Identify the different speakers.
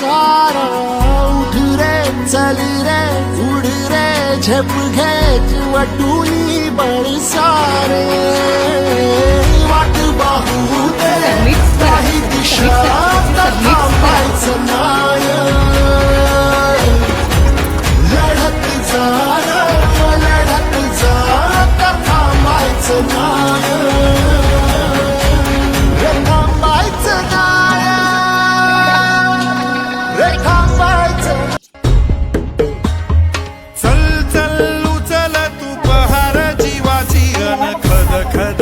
Speaker 1: सारा उठ रे चल रे उड रे झेप घे वटुई बळ सारे वाट बाहू दे काही दिशा थांबायचं नाय लढत जा थांबायचं नाय
Speaker 2: चल चल उचल तू पहार जीवाची अन खद खद